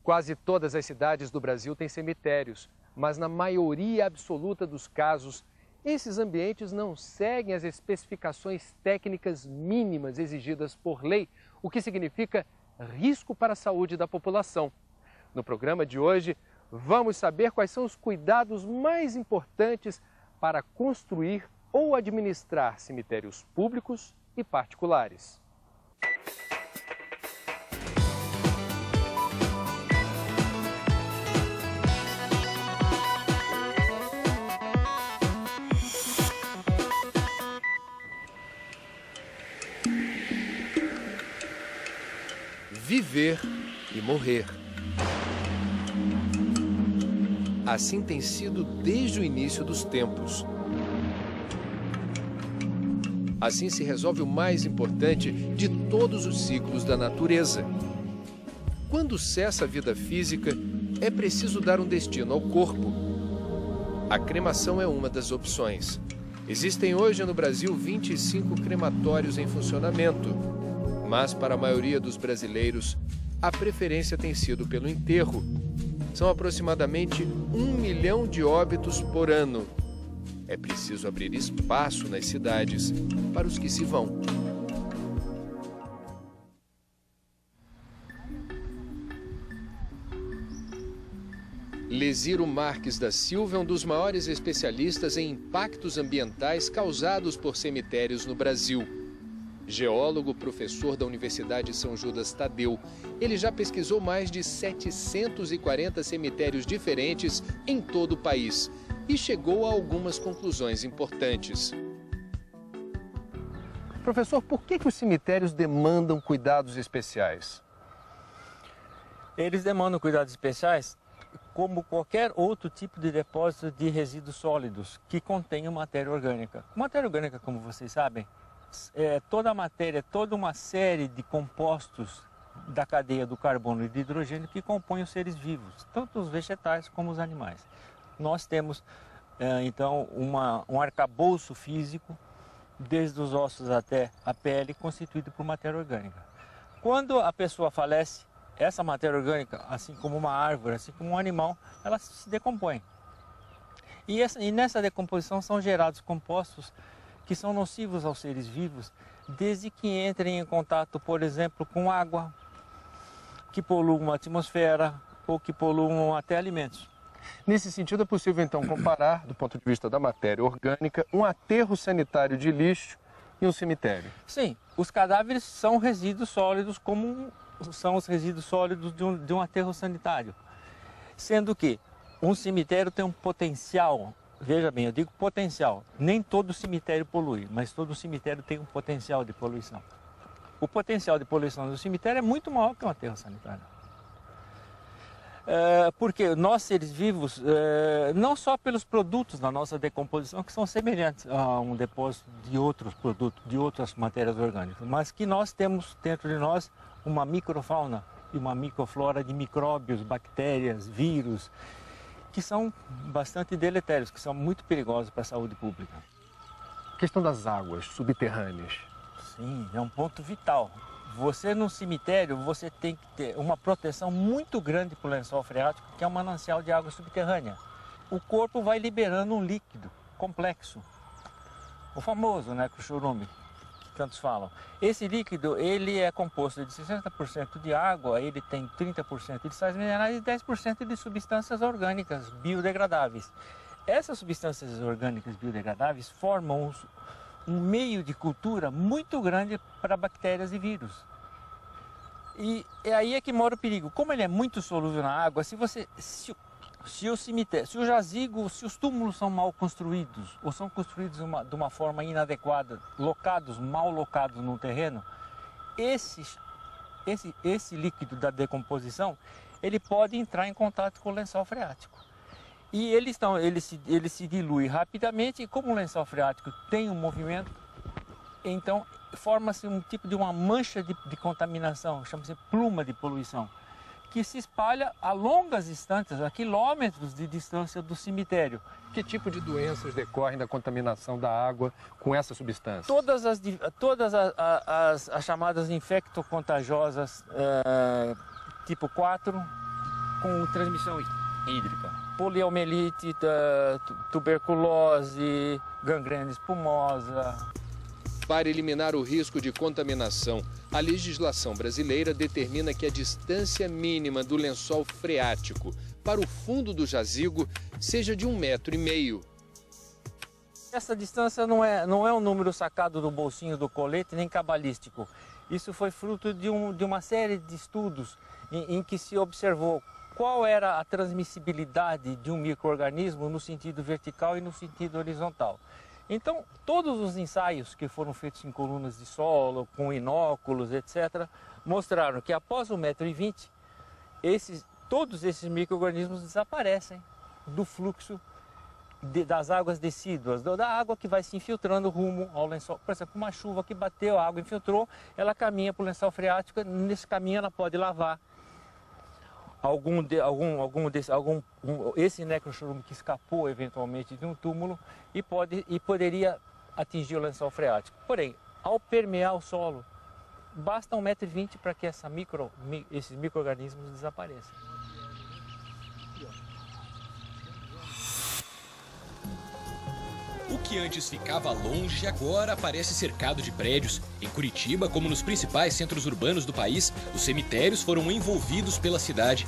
Quase todas as cidades do Brasil têm cemitérios, mas na maioria absoluta dos casos, esses ambientes não seguem as especificações técnicas mínimas exigidas por lei, o que significa risco para a saúde da população. No programa de hoje, vamos saber quais são os cuidados mais importantes para construir ou administrar cemitérios públicos e particulares. Viver e morrer. Assim tem sido desde o início dos tempos. Assim se resolve o mais importante de todos os ciclos da natureza. Quando cessa a vida física, é preciso dar um destino ao corpo. A cremação é uma das opções. Existem hoje no Brasil 25 crematórios em funcionamento. Mas para a maioria dos brasileiros, a preferência tem sido pelo enterro. São aproximadamente 1 milhão de óbitos por ano. É preciso abrir espaço nas cidades para os que se vão. Lesiro Marques da Silva é um dos maiores especialistas em impactos ambientais causados por cemitérios no Brasil. Geólogo, professor da Universidade São Judas Tadeu, ele já pesquisou mais de 740 cemitérios diferentes em todo o país e chegou a algumas conclusões importantes. Professor, por que os cemitérios demandam cuidados especiais? Eles demandam cuidados especiais como qualquer outro tipo de depósito de resíduos sólidos que contenham matéria orgânica. Matéria orgânica, como vocês sabem, toda a matéria, toda uma série de compostos da cadeia do carbono e do hidrogênio que compõem os seres vivos, tanto os vegetais como os animais. Nós temos, então, um arcabouço físico, desde os ossos até a pele, constituído por matéria orgânica. Quando a pessoa falece, essa matéria orgânica, assim como uma árvore, assim como um animal, ela se decompõe. E nessa decomposição são gerados compostos que são nocivos aos seres vivos, desde que entrem em contato, por exemplo, com água, que poluam a atmosfera ou que poluam até alimentos. Nesse sentido, é possível então comparar, do ponto de vista da matéria orgânica, um aterro sanitário de lixo e um cemitério? Sim, os cadáveres são resíduos sólidos, como são os resíduos sólidos de um aterro sanitário. Sendo que um cemitério tem um potencial. Veja bem, eu digo potencial. Nem todo cemitério polui, mas todo cemitério tem um potencial de poluição. O potencial de poluição do cemitério é muito maior que um aterro sanitário. Porque nós, seres vivos, não só pelos produtos da nossa decomposição, que são semelhantes a um depósito de outros produtos, de outras matérias orgânicas, mas que nós temos dentro de nós uma microfauna e uma microflora de micróbios, bactérias, vírus, que são bastante deletérios, que são muito perigosos para a saúde pública. A questão das águas subterrâneas. Sim, é um ponto vital. Você no cemitério, você tem que ter uma proteção muito grande para o lençol freático, que é um manancial de água subterrânea. O corpo vai liberando um líquido complexo, o famoso, né, o chorume, que tantos falam. Esse líquido, ele é composto de 60% de água, ele tem 30% de sais minerais e 10% de substâncias orgânicas biodegradáveis. Essas substâncias orgânicas biodegradáveis formam um meio de cultura muito grande para bactérias e vírus. E é aí que mora o perigo. Como ele é muito solúvel na água, se o cemitério, se o jazigo, se os túmulos são mal construídos ou são construídos de uma forma inadequada, mal locados no terreno, esse líquido da decomposição, ele pode entrar em contato com o lençol freático. E ele se dilui rapidamente, e como o lençol freático tem um movimento, então forma-se um tipo de uma mancha de contaminação, chama-se pluma de poluição, que se espalha a longas distâncias, a quilômetros de distância do cemitério. Que tipo de doenças decorrem da contaminação da água com essa substância? Todas as chamadas infectocontagiosas tipo 4, com transmissão hídrica. Poliomielite, tuberculose, gangrena espumosa. Para eliminar o risco de contaminação, a legislação brasileira determina que a distância mínima do lençol freático para o fundo do jazigo seja de 1,5 metro. Essa distância não é um número sacado do bolsinho do colete, nem cabalístico. Isso foi fruto de uma série de estudos em que se observou qual era a transmissibilidade de um micro-organismo no sentido vertical e no sentido horizontal. Então, todos os ensaios que foram feitos em colunas de solo, com inóculos, etc., mostraram que após 1,20 m, todos esses micro-organismos desaparecem do fluxo das águas decíduas, da água que vai se infiltrando rumo ao lençol. Por exemplo, uma chuva que bateu, a água infiltrou, ela caminha para o lençol freático, nesse caminho ela pode lavar esse necrochorume que escapou eventualmente de um túmulo e poderia atingir o lençol freático. Porém, ao permear o solo, basta 1,20 m para que esses micro-organismos desapareçam. O que antes ficava longe agora parece cercado de prédios. Em Curitiba, como nos principais centros urbanos do país, os cemitérios foram envolvidos pela cidade.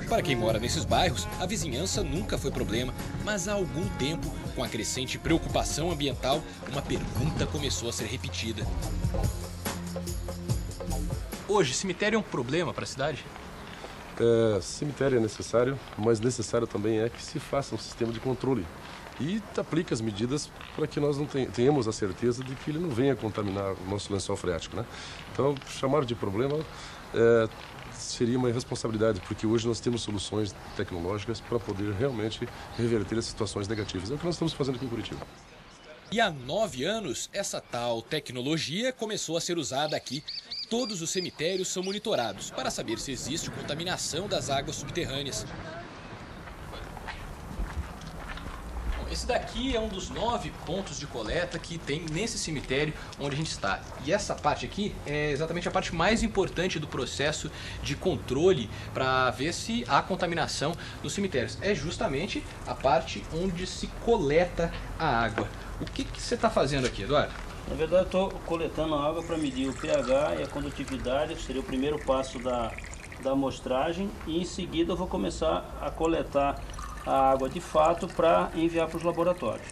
Para quem mora nesses bairros, a vizinhança nunca foi problema, mas há algum tempo, com a crescente preocupação ambiental, uma pergunta começou a ser repetida. Hoje, cemitério é um problema para a cidade? Cemitério é necessário, mas necessário também é que se faça um sistema de controle e aplique as medidas para que nós não tenhamos a certeza de que ele não venha contaminar o nosso lençol freático, né? Então, chamar de problema seria uma irresponsabilidade, porque hoje nós temos soluções tecnológicas para poder realmente reverter as situações negativas. É o que nós estamos fazendo aqui em Curitiba. E há 9 anos, essa tal tecnologia começou a ser usada aqui. Todos os cemitérios são monitorados para saber se existe contaminação das águas subterrâneas. Bom, esse daqui é um dos 9 pontos de coleta que tem nesse cemitério onde a gente está. E essa parte aqui é exatamente a parte mais importante do processo de controle para ver se há contaminação nos cemitérios. É justamente a parte onde se coleta a água. O que você está fazendo aqui, Eduardo? Na verdade, eu estou coletando água para medir o pH e a condutividade, que seria o primeiro passo da amostragem, e em seguida eu vou começar a coletar a água de fato para enviar para os laboratórios.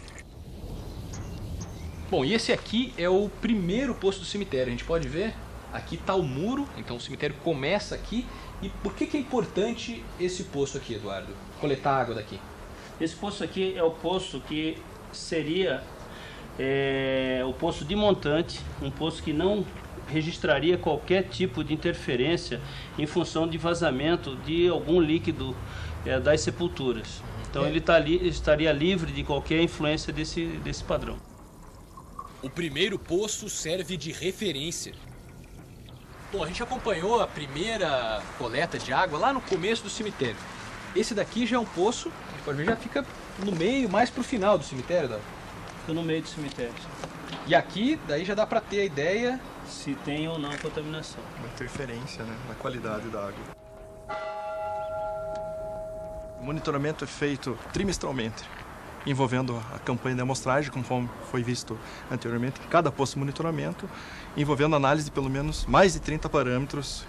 Bom, e esse aqui é o primeiro poço do cemitério, a gente pode ver, aqui está o muro, então o cemitério começa aqui. E por que é importante esse poço aqui, Eduardo? Coletar água daqui? Esse poço aqui é o poço que seria o poço de montante, um poço que não registraria qualquer tipo de interferência em função de vazamento de algum líquido das sepulturas. Então ele estaria livre de qualquer influência desse padrão. O primeiro poço serve de referência. Bom, a gente acompanhou a primeira coleta de água lá no começo do cemitério. Esse daqui já é um poço, a gente pode ver, já fica no meio, mais pro final do cemitério, Dá? No meio do cemitério. E aqui, daí já dá para ter a ideia se tem ou não contaminação. Uma interferência, né, na qualidade da água. O monitoramento é feito trimestralmente, envolvendo a campanha de amostragem, conforme foi visto anteriormente, em cada posto de monitoramento, envolvendo análise de pelo menos mais de 30 parâmetros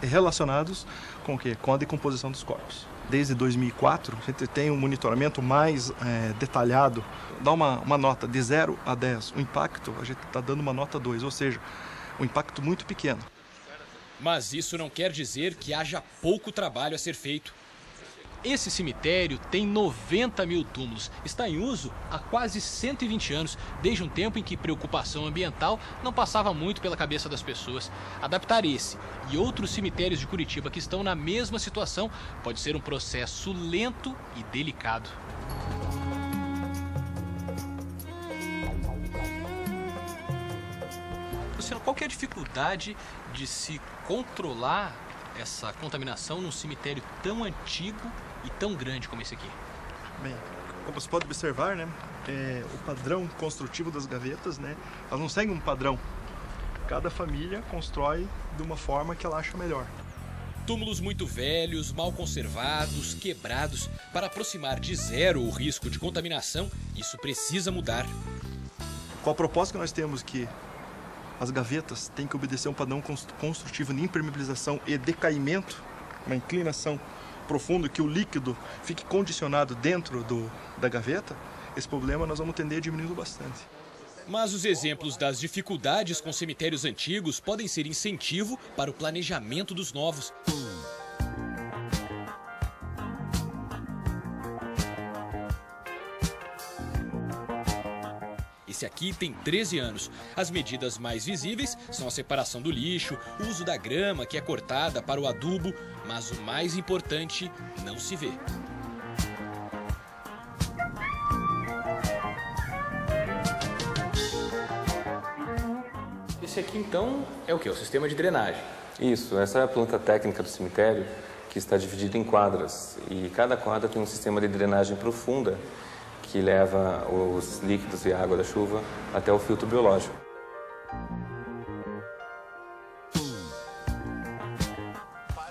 relacionados com o quê? Com a decomposição dos corpos. Desde 2004, a gente tem um monitoramento mais detalhado, dá uma nota de 0 a 10. O impacto, a gente está dando uma nota 2, ou seja, um impacto muito pequeno. Mas isso não quer dizer que haja pouco trabalho a ser feito. Esse cemitério tem 90 mil túmulos, está em uso há quase 120 anos, desde um tempo em que preocupação ambiental não passava muito pela cabeça das pessoas. Adaptar esse e outros cemitérios de Curitiba que estão na mesma situação pode ser um processo lento e delicado. Luciano, qual que é a dificuldade de se controlar essa contaminação num cemitério tão antigo e tão grande como esse aqui? Bem, como você pode observar, né, o padrão construtivo das gavetas, né, elas não seguem um padrão Cada família constrói de uma forma que ela acha melhor. Túmulos muito velhos, mal conservados, quebrados. Para aproximar de zero o risco de contaminação, isso precisa mudar. Com a proposta que nós temos que as gavetas têm que obedecer um padrão construtivo de impermeabilização e decaimento, uma inclinação profunda, que o líquido fique condicionado dentro da gaveta, esse problema nós vamos tender a diminuir bastante. Mas os exemplos das dificuldades com cemitérios antigos podem ser incentivo para o planejamento dos novos. Esse aqui tem 13 anos. As medidas mais visíveis são a separação do lixo, o uso da grama, que é cortada para o adubo, mas o mais importante não se vê. Esse aqui, então, é o quê? O sistema de drenagem. Isso, essa é a planta técnica do cemitério, que está dividida em quadras. E cada quadra tem um sistema de drenagem profunda, que leva os líquidos e a água da chuva até o filtro biológico.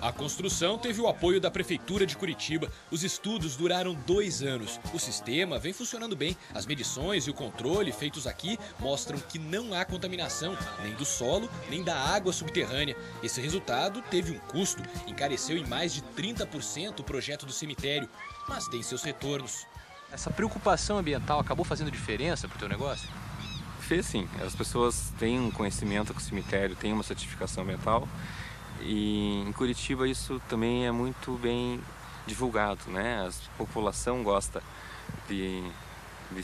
A construção teve o apoio da Prefeitura de Curitiba. Os estudos duraram 2 anos. O sistema vem funcionando bem. As medições e o controle feitos aqui mostram que não há contaminação, nem do solo, nem da água subterrânea. Esse resultado teve um custo, encareceu em mais de 30% o projeto do cemitério, mas tem seus retornos. Essa preocupação ambiental acabou fazendo diferença para o teu negócio? Fez sim. As pessoas têm um conhecimento que o cemitério tem uma certificação ambiental. E em Curitiba isso também é muito bem divulgado, né? A população gosta de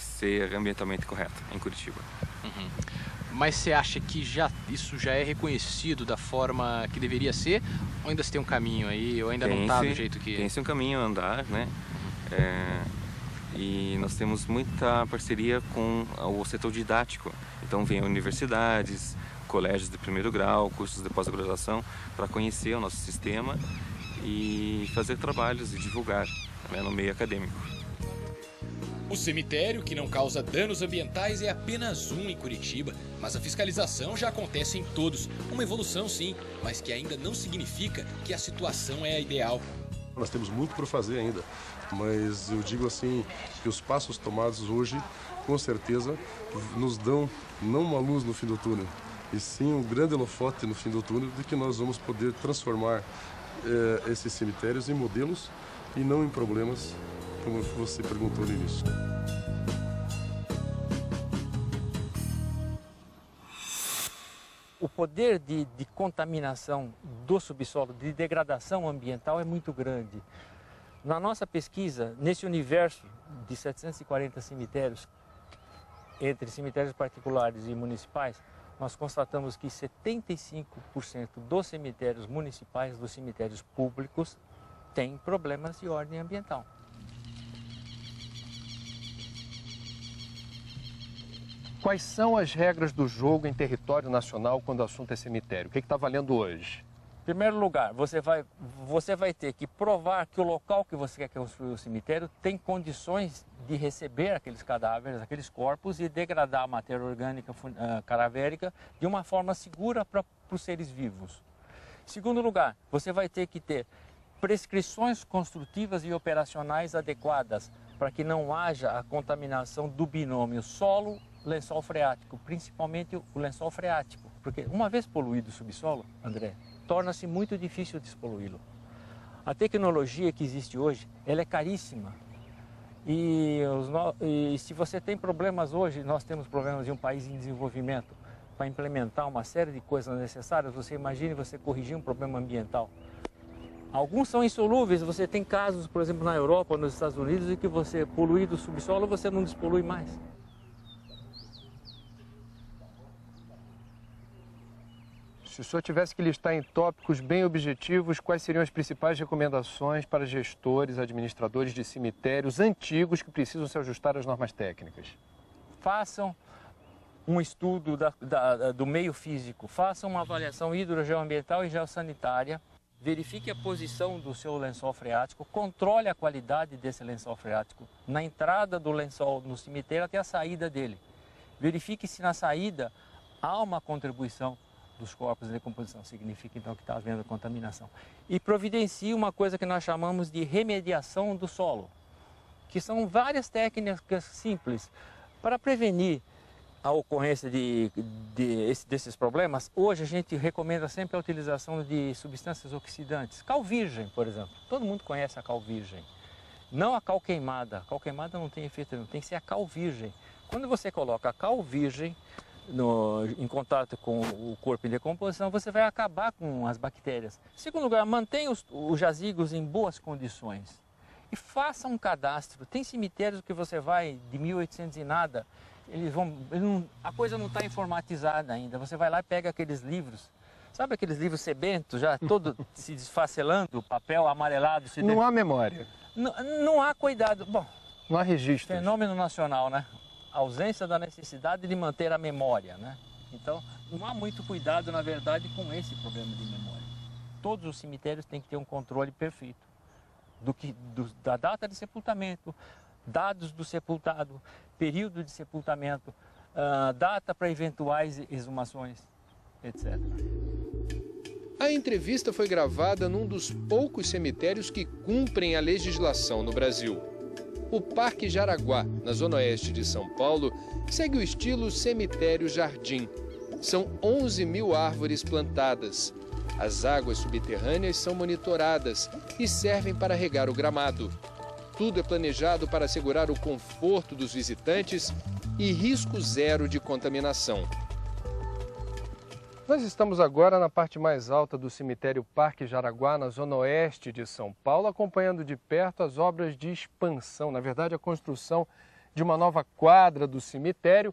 ser ambientalmente correta em Curitiba. Uhum. Mas você acha que isso já é reconhecido da forma que deveria ser? Ou ainda se tem um caminho aí, ou ainda não está do jeito que... Tem-se um caminho a andar, né? E nós temos muita parceria com o setor didático. Então vem universidades, colégios de primeiro grau, cursos de pós-graduação, para conhecer o nosso sistema e fazer trabalhos e divulgar, né, no meio acadêmico. O cemitério, que não causa danos ambientais, é apenas um em Curitiba, mas a fiscalização já acontece em todos. Uma evolução sim, mas que ainda não significa que a situação é a ideal. Nós temos muito para fazer ainda, mas eu digo assim que os passos tomados hoje, com certeza, nos dão não uma luz no fim do túnel, e sim um grande holofote no fim do túnel de que nós vamos poder transformar esses cemitérios em modelos e não em problemas, como você perguntou no início. O poder de contaminação do subsolo, de degradação ambiental é muito grande. Na nossa pesquisa, nesse universo de 740 cemitérios, entre cemitérios particulares e municipais, nós constatamos que 75% dos cemitérios municipais, dos cemitérios públicos, têm problemas de ordem ambiental. Quais são as regras do jogo em território nacional quando o assunto é cemitério? O que está valendo hoje? Em primeiro lugar, você vai ter que provar que o local que você quer construir o cemitério tem condições de receber aqueles cadáveres, aqueles corpos e degradar a matéria orgânica cadavérica de uma forma segura para os seres vivos. Em segundo lugar, você vai ter que ter prescrições construtivas e operacionais adequadas para que não haja a contaminação do binômio solo-lençol freático, principalmente o lençol freático, porque uma vez poluído o subsolo, André, torna-se muito difícil despoluí-lo. A tecnologia que existe hoje, ela é caríssima. E se você tem problemas hoje, nós temos problemas de um país em desenvolvimento, para implementar uma série de coisas necessárias, você imagine você corrigir um problema ambiental. Alguns são insolúveis, você tem casos, por exemplo, na Europa ou nos Estados Unidos, em que você poluído o subsolo, você não despolui mais. Se o senhor tivesse que listar em tópicos bem objetivos, quais seriam as principais recomendações para gestores, administradores de cemitérios antigos que precisam se ajustar às normas técnicas? Façam um estudo do meio físico, façam uma avaliação hidrogeoambiental e geossanitária, verifique a posição do seu lençol freático, controle a qualidade desse lençol freático na entrada do lençol no cemitério até a saída dele. Verifique se na saída há uma contribuição dos corpos em decomposição, significa então que está havendo contaminação. E providencia uma coisa que nós chamamos de remediação do solo, que são várias técnicas simples para prevenir a ocorrência desses problemas. Hoje a gente recomenda sempre a utilização de substâncias oxidantes. Cal virgem, por exemplo. Todo mundo conhece a cal virgem. Não a cal queimada. A cal queimada não tem efeito nenhum, tem que ser a cal virgem. Quando você coloca a cal virgem em contato com o corpo em decomposição, você vai acabar com as bactérias. Em segundo lugar, mantenha os jazigos em boas condições. E faça um cadastro. Tem cemitérios que você vai de 1800 e nada, a coisa não está informatizada ainda. Você vai lá e pega aqueles livros, sabe aqueles livros sebentos, já todo se desfacelando, o papel amarelado. Não há memória. Não há cuidado. Bom, não há registro. Fenômeno nacional, né? A ausência da necessidade de manter a memória, né? Então, não há muito cuidado, na verdade, com esse problema de memória. Todos os cemitérios têm que ter um controle perfeito da data de sepultamento, dados do sepultado, período de sepultamento, data para eventuais exumações, etc. A entrevista foi gravada num dos poucos cemitérios que cumprem a legislação no Brasil. O Parque Jaraguá, na zona oeste de São Paulo, segue o estilo cemitério-jardim. São 11.000 árvores plantadas. As águas subterrâneas são monitoradas e servem para regar o gramado. Tudo é planejado para assegurar o conforto dos visitantes e risco zero de contaminação. Nós estamos agora na parte mais alta do cemitério Parque Jaraguá, na zona oeste de São Paulo, acompanhando de perto as obras de expansão, na verdade a construção de uma nova quadra do cemitério,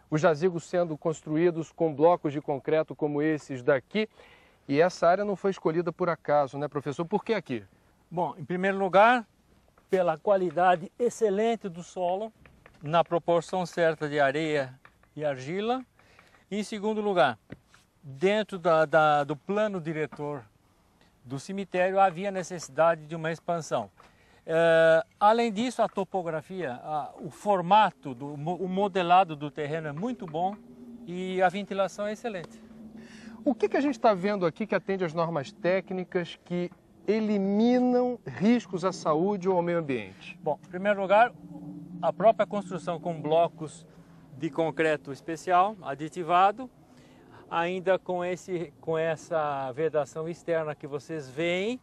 os jazigos sendo construídos com blocos de concreto como esses daqui. E essa área não foi escolhida por acaso, né, professor? Por que aqui? Bom, em primeiro lugar, pela qualidade excelente do solo, na proporção certa de areia e argila. E, em segundo lugar, dentro do plano diretor do cemitério havia necessidade de uma expansão. Além disso, a topografia, o formato, o modelado do terreno é muito bom e a ventilação é excelente. O que a gente está vendo aqui que atende às normas técnicas que eliminam riscos à saúde ou ao meio ambiente? Bom, em primeiro lugar, a própria construção com blocos de concreto especial, aditivado, ainda com essa vedação externa que vocês veem.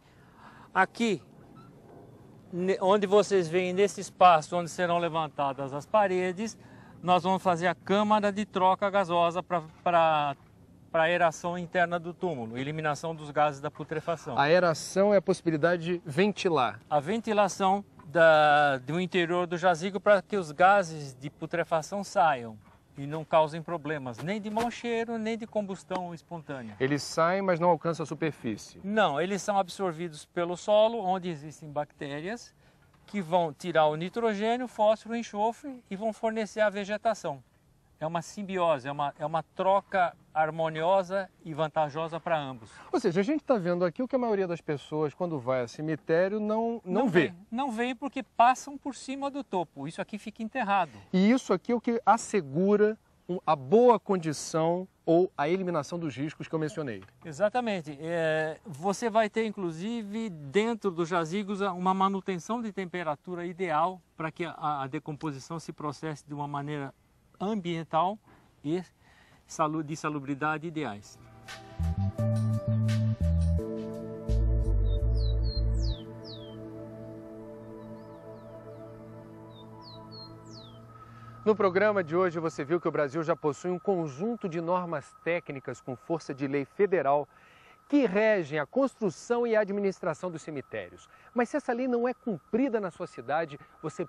Aqui, onde vocês veem, nesse espaço onde serão levantadas as paredes, nós vamos fazer a câmara de troca gasosa para a aeração interna do túmulo, eliminação dos gases da putrefação. A aeração é a possibilidade de ventilar. A ventilação do interior do jazigo para que os gases de putrefação saiam e não causem problemas, nem de mau cheiro, nem de combustão espontânea. Eles saem, mas não alcançam a superfície? Não, eles são absorvidos pelo solo, onde existem bactérias que vão tirar o nitrogênio, fósforo, enxofre e vão fornecer a vegetação. É uma simbiose, é uma troca harmoniosa e vantajosa para ambos. Ou seja, a gente está vendo aqui o que a maioria das pessoas, quando vai a cemitério, não vê. Não vê porque passam por cima do topo. Isso aqui fica enterrado. E isso aqui é o que assegura a boa condição ou a eliminação dos riscos que eu mencionei. Exatamente. Você vai ter, inclusive, dentro dos jazigos, uma manutenção de temperatura ideal para que a decomposição se processe de uma maneira ambiental e de salubridade ideais. No programa de hoje você viu que o Brasil já possui um conjunto de normas técnicas com força de lei federal que regem a construção e a administração dos cemitérios. Mas se essa lei não é cumprida na sua cidade, você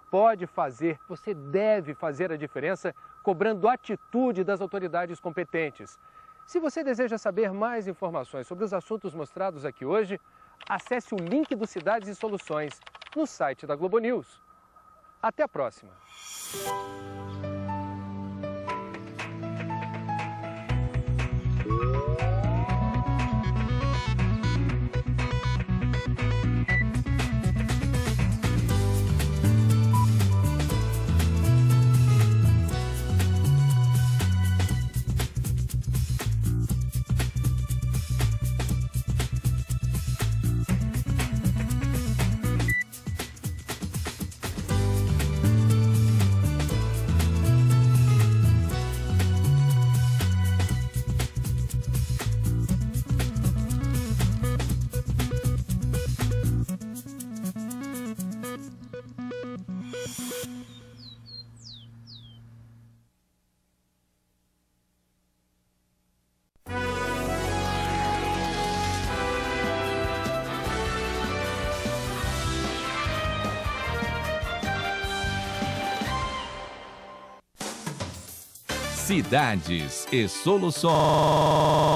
deve fazer a diferença cobrando atitude das autoridades competentes. Se você deseja saber mais informações sobre os assuntos mostrados aqui hoje, acesse o link do Cidades e Soluções no site da Globo News. Até a próxima! Cidades e Soluções.